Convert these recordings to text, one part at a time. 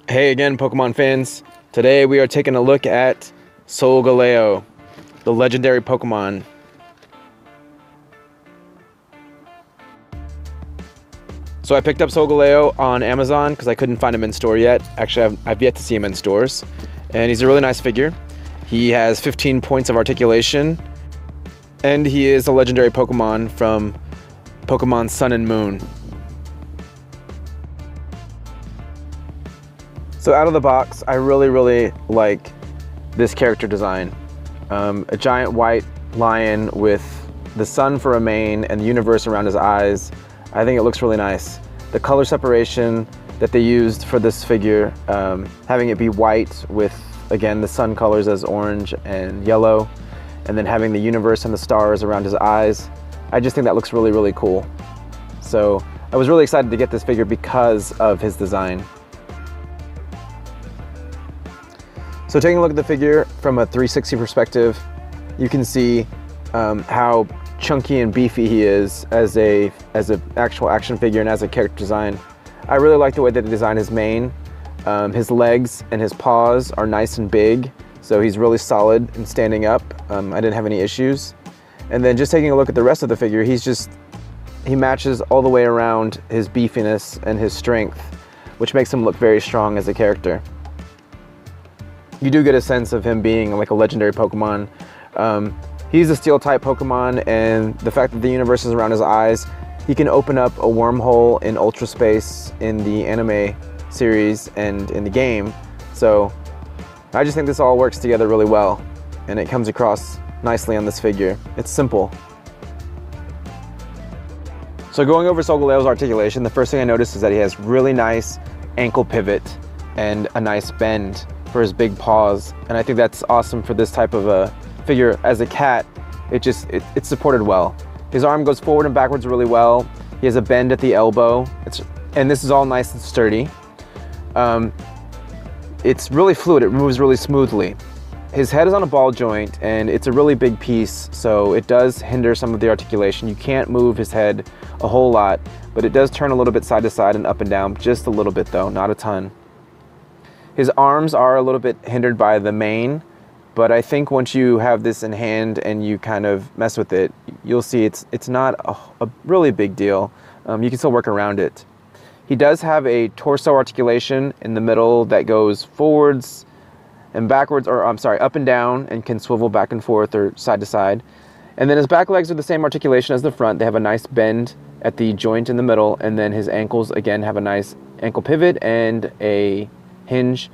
Hey again, Pokemon fans. Today we are taking a look at Solgaleo, the legendary Pokemon. So I picked up Solgaleo on Amazon because I couldn't find him in store yet. Actually, I've yet to see him in stores. And he's a really nice figure. He has 15 points of articulation. And he is a legendary Pokemon from Pokemon Sun and Moon. So out of the box, I really like this character design. A giant white lion with the sun for a mane and the universe around his eyes. I think it looks really nice. The color separation that they used for this figure, having it be white with, again, the sun colors as orange and yellow, and then having the universe and the stars around his eyes. I just think that looks really cool. So I was really excited to get this figure because of his design. So taking a look at the figure from a 360 perspective, you can see how chunky and beefy he is as an actual action figure and as a character design. I really like the way that they designed his mane. His legs and his paws are nice and big, so he's really solid and standing up. I didn't have any issues. And then just taking a look at the rest of the figure, he matches all the way around his beefiness and his strength, which makes him look very strong as a character. You do get a sense of him being like a legendary Pokemon. He's a steel type Pokemon, and the fact that the universe is around his eyes, he can open up a wormhole in Ultra Space in the anime series and in the game. So I just think this all works together really well, and it comes across nicely on this figure. It's simple. So going over Solgaleo's articulation, the first thing I noticed is that he has really nice ankle pivot and a nice bend for his big paws, and I think that's awesome for this type of a figure. As a cat, it's supported well. His arm goes forward and backwards really well. He has a bend at the elbow, and this is all nice and sturdy. It's really fluid, it moves really smoothly. His head is on a ball joint, and it's a really big piece, so it does hinder some of the articulation. You can't move his head a whole lot, but it does turn a little bit side to side and up and down, just a little bit though, not a ton. His arms are a little bit hindered by the mane, but I think once you have this in hand and you kind of mess with it, you'll see it's not a really big deal. You can still work around it. He does have a torso articulation in the middle that goes forwards and backwards, or I'm sorry, up and down, and can swivel back and forth or side to side. And then his back legs are the same articulation as the front. They have a nice bend at the joint in the middle, and then his ankles again have a nice ankle pivot and a hinge.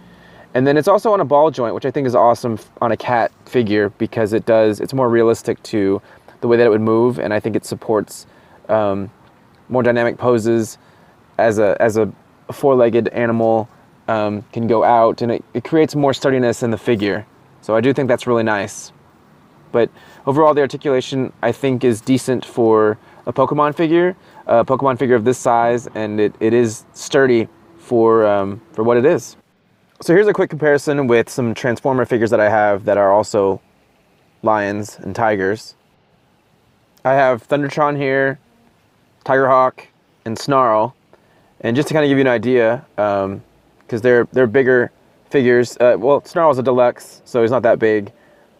And then it's also on a ball joint, which I think is awesome on a cat figure because it's more realistic to the way that it would move, and I think it supports more dynamic poses as a four-legged animal can go out, and it creates more sturdiness in the figure. So I do think that's really nice. But overall, the articulation I think is decent for a Pokemon figure of this size, and it is sturdy for what it is. So here's a quick comparison with some Transformer figures that I have that are also lions and tigers. I have Thundertron here, Tigerhawk, and Snarl. And just to kind of give you an idea, because they're bigger figures. Well, Snarl's a deluxe, so he's not that big.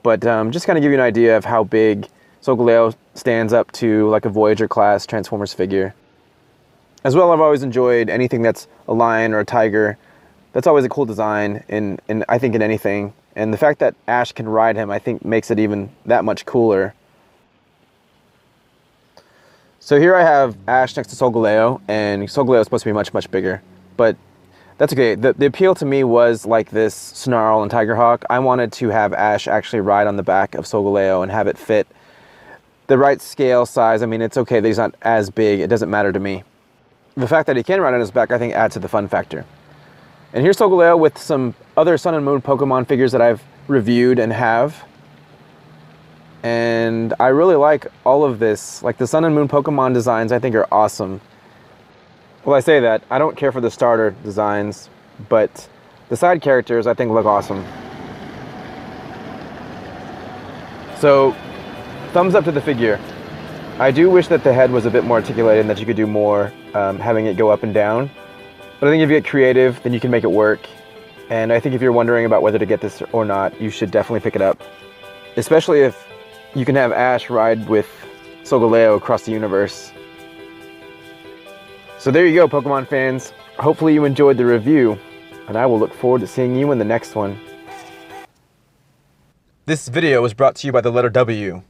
But just kind of give you an idea of how big Solgaleo stands up to like a Voyager class Transformers figure. As well, I've always enjoyed anything that's a lion or a tiger. That's always a cool design, I think in anything. And the fact that Ash can ride him, I think makes it even that much cooler. So here I have Ash next to Solgaleo, and Solgaleo is supposed to be much bigger. But that's okay. The appeal to me was like this Snarl and Tigerhawk. I wanted to have Ash actually ride on the back of Solgaleo and have it fit the right scale size. I mean, it's okay that he's not as big. It doesn't matter to me. The fact that he can ride on his back, I think, adds to the fun factor. And here's Solgaleo with some other Sun and Moon Pokemon figures that I've reviewed and have. And I really like all of this. Like the Sun and Moon Pokemon designs I think are awesome. Well, I say that, I don't care for the starter designs, but the side characters I think look awesome. So, thumbs up to the figure. I do wish that the head was a bit more articulated and that you could do more having it go up and down. But I think if you get creative, then you can make it work. And I think if you're wondering about whether to get this or not, you should definitely pick it up. Especially if you can have Ash ride with Solgaleo across the universe. So there you go, Pokemon fans. Hopefully you enjoyed the review, and I will look forward to seeing you in the next one. This video was brought to you by the letter W.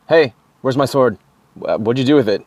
Hey, where's my sword? What'd you do with it?